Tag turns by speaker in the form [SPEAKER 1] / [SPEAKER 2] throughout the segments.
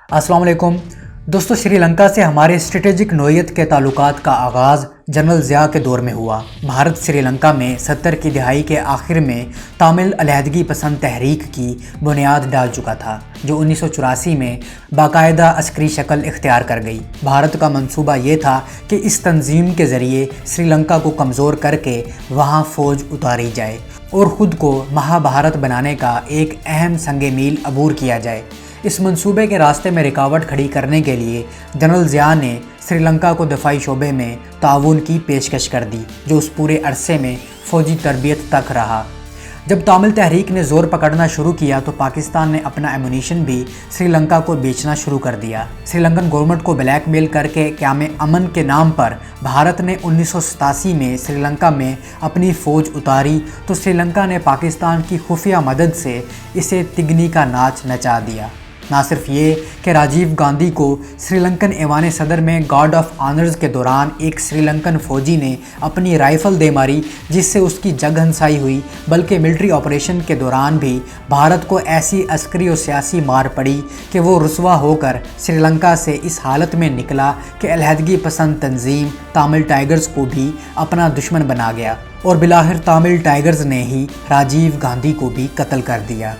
[SPEAKER 1] अस्सलाम वालेकुम दोस्तों, श्रीलंका से हमारे स्ट्रेटेजिक नोयत के ताल्लुकात का आगाज़ जनरल ज़िया के दौर में हुआ। भारत श्रीलंका में 70 की दहाई के आखिर में तामिल अलहदगी पसंद तहरीक की बुनियाद डाल चुका था, जो 1984 में बाकायदा अस्करी शक्ल इख्तियार कर गई। भारत का मंसूबा ये था कि इस तंजीम के ज़रिए श्रीलंका को कमज़ोर करके वहाँ फ़ौज उतारी जाए और ख़ुद को महाभारत बनाने का एक अहम संग मील अबूर किया जाए। इस मंसूबे के रास्ते में रुकावट खड़ी करने के लिए जनरल ज़िया ने श्रीलंका को दफ़ाई शोबे में ताउन की पेशकश कर दी, जो उस पूरे अरसे में फ़ौजी तरबियत तक रहा। जब तामिल तहरीक ने ज़ोर पकड़ना शुरू किया तो पाकिस्तान ने अपना एमुनीशन भी श्रीलंका को बेचना शुरू कर दिया। श्रीलंकन गवर्नमेंट को ब्लैकमेल करके क़याम अमन के नाम पर भारत ने 1987 में श्रीलंका में अपनी फ़ौज उतारी तो श्रीलंका ने पाकिस्तान की खुफिया मदद से इसे तिगनी का नाच नचा दिया। ना सिर्फ ये कि राजीव गांधी को श्रीलंकन ऐवान सदर में गार्ड ऑफ ऑनर्स के दौरान एक श्रीलंकन फ़ौजी ने अपनी राइफ़ल दे मारी जिससे उसकी जग हंसाई हुई, बल्कि मिलिट्री ऑपरेशन के दौरान भी भारत को ऐसी अस्करी और सियासी मार पड़ी कि वो रुसवा होकर श्रीलंका से इस हालत में निकला कि अलहदगी पसंद तंजीम तामिल टाइगर्स को भी अपना दुश्मन बना गया और बिलाखिर तामिल टाइगर्स ने ही राजीव गांधी को भी कत्ल कर दिया।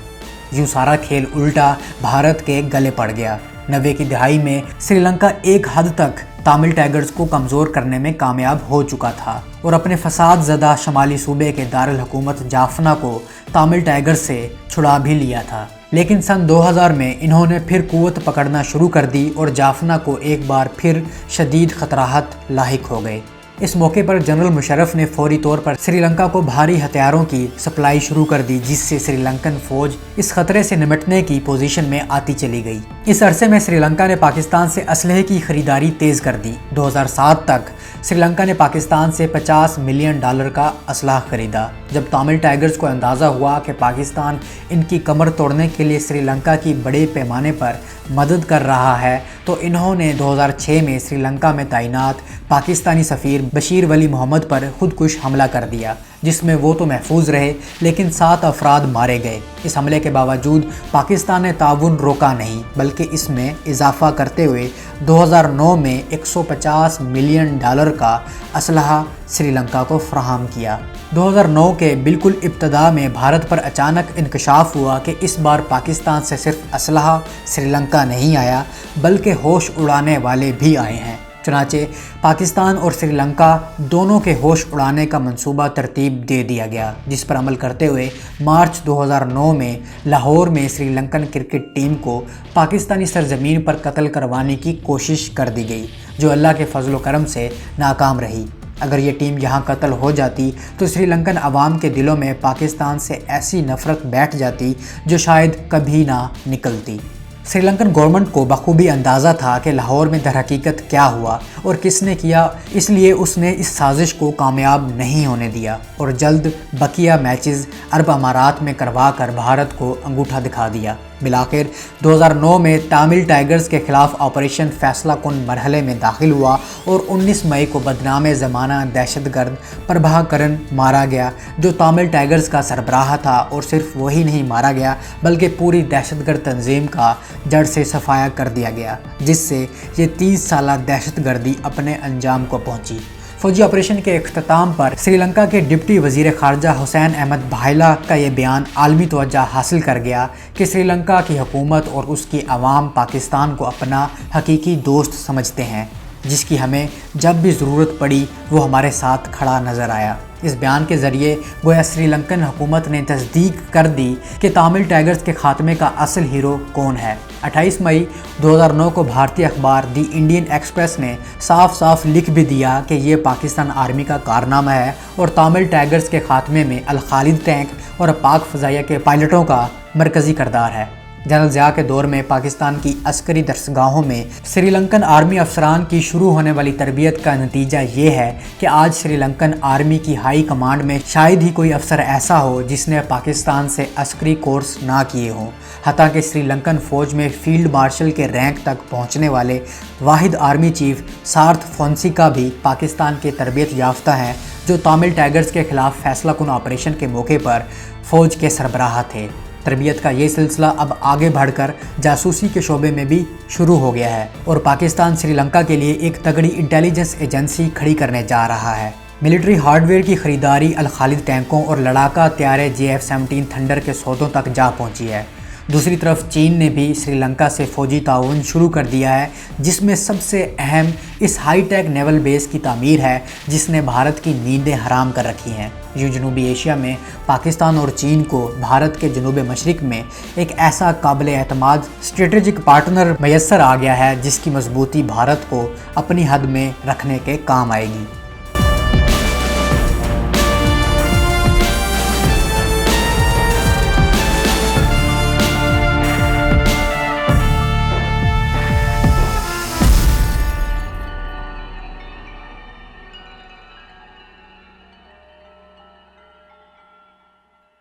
[SPEAKER 1] यूँ सारा खेल उल्टा भारत के गले पड़ गया। 90 की दहाई में श्रीलंका एक हद तक तामिल टाइगर्स को कमज़ोर करने में कामयाब हो चुका था और अपने फसाद ज़दा शमाली सूबे के दारुल हुकूमत जाफना को तामिल टाइगर्स से छुड़ा भी लिया था। लेकिन सन 2000 में इन्होंने फिर कुव्वत पकड़ना शुरू कर दी और जाफना को एक बार फिर शदीद खतराहत लाहिक हो गए। इस मौके पर जनरल मुशर्रफ ने फौरी तौर पर श्रीलंका को भारी हथियारों की सप्लाई शुरू कर दी, जिससे श्रीलंकन फ़ौज इस खतरे से निपटने की पोजीशन में आती चली गई। इस अरसे में श्रीलंका ने पाकिस्तान से असलहे की खरीदारी तेज़ कर दी। 2007 तक श्रीलंका ने पाकिस्तान से $50 मिलियन का असलहा खरीदा। जब तामिल टाइगर्स को अंदाज़ा हुआ कि पाकिस्तान इनकी कमर तोड़ने के लिए श्रीलंका की बड़े पैमाने पर मदद कर रहा है तो इन्होंने 2006 में श्रीलंका में तैनात पाकिस्तानी सफ़ीर बशीर वली मोहम्मद पर खुदकुश हमला कर दिया, जिसमें वो तो महफूज रहे लेकिन 7 अफराद मारे गए। इस हमले के बावजूद पाकिस्तान ने ताउन रोका नहीं, बल्कि इसमें इजाफा करते हुए 2009 में $150 मिलियन का असलहा श्रीलंका को फराहम किया। 2009 के बिल्कुल इब्तदा में भारत पर अचानक इंकशाफ हुआ कि इस बार पाकिस्तान से सिर्फ असलहा श्रीलंका नहीं आया, बल्कि होश उड़ाने वाले भी आए हैं। चुनाचे पाकिस्तान और श्रीलंका दोनों के होश उड़ाने का मंसूबा तरतीब दे दिया गया, जिस पर अमल करते हुए मार्च 2009 में लाहौर में श्रीलंकन क्रिकेट टीम को पाकिस्तानी सरजमीन पर कत्ल करवाने की कोशिश कर दी गई, जो अल्लाह के फजल व करम से नाकाम रही। अगर ये टीम यहाँ कत्ल हो जाती तो श्रीलंकन अवाम के दिलों में पाकिस्तान से ऐसी नफ़रत बैठ जाती जो शायद कभी ना निकलती। श्रीलंकन गवर्नमेंट को बखूबी अंदाज़ा था कि लाहौर में दरहकीकत क्या हुआ और किसने किया, इसलिए उसने इस साजिश को कामयाब नहीं होने दिया और जल्द बकिया मैचेस अरब अमारात में करवा कर भारत को अंगूठा दिखा दिया। बिलाखिर 2009 में तामिल टाइगर्स के खिलाफ ऑपरेशन फैसला कुन मरहले में दाखिल हुआ और 19 मई को बदनाम ज़माना दहशतगर्द प्रभाकरण मारा गया, जो तामिल टाइगर्स का सरबराह था। और सिर्फ वही नहीं मारा गया, बल्कि पूरी दहशतगर्द तंजीम का जड़ से सफाया कर दिया गया, जिससे ये 30 साला दहशतगर्दी अपने अंजाम को पहुंची। फौजी ऑपरेशन के इख्तिताम पर श्रीलंका के डिप्टी वज़ीर ख़ारजा हुसैन अहमद भायला का ये बयान आलमी तवज्जो हासिल कर गया कि श्रीलंका की हुकूमत और उसकी आवाम पाकिस्तान को अपना हकीकी दोस्त समझते हैं, जिसकी हमें जब भी ज़रूरत पड़ी वो हमारे साथ खड़ा नज़र आया। इस बयान के ज़रिए गोया श्रीलंकन हुकूमत ने तस्दीक कर दी कि तामिल टाइगर्स के ख़ात्मे का असल हीरो कौन है। 28 मई 2009 को भारतीय अखबार दी इंडियन एक्सप्रेस ने साफ साफ लिख भी दिया कि ये पाकिस्तान आर्मी का कारनामा है और तामिल टाइगर्स के ख़ात्मे में अल खालिद टैंक और पाक फ़ज़ाइया के पायलटों का मरकज़ी किरदार है। जनरल ज़िया के दौर में पाकिस्तान की अस्करी दरसगाहों में श्रीलंकन आर्मी अफसरान की शुरू होने वाली तरबियत का नतीजा ये है कि आज श्रीलंकन आर्मी की हाई कमांड में शायद ही कोई अफसर ऐसा हो जिसने पाकिस्तान से अस्करी कोर्स ना किए हों। हत्ता कि श्रीलंकन फ़ौज में फील्ड मार्शल के रैंक तक पहुँचने वाले वाहिद आर्मी चीफ सार्थ फोंसेका भी पाकिस्तान के तरबियत याफ्ता हैं, जो तामिल टाइगर्स के ख़िलाफ़ फैसला कुन ऑपरेशन के मौके पर फ़ौज के सरबराह थे। تربیت کا یہ سلسلہ اب آگے بڑھ کر جاسوسی کے شعبے میں بھی شروع ہو گیا ہے اور پاکستان سری لنکا کے لیے ایک تگڑی انٹیلیجنس ایجنسی کھڑی کرنے جا رہا ہے۔ ملٹری ہارڈ ویئر کی خریداری الخالد ٹینکوں اور لڑاکا طیارے JF-17 تھنڈر کے سودوں تک جا پہنچی ہے۔ دوسری طرف چین نے بھی سری لنکا سے فوجی تعاون شروع کر دیا ہے، جس میں سب سے اہم اس ہائی ٹیک نیول بیس کی تعمیر ہے جس نے بھارت کی نیندیں حرام کر رکھی ہیں۔ یوں جنوبی ایشیا میں پاکستان اور چین کو بھارت کے جنوب مشرق میں ایک ایسا قابل اعتماد اسٹریٹجک پارٹنر میسر آ گیا ہے جس کی مضبوطی بھارت کو اپنی حد میں رکھنے کے کام آئے گی۔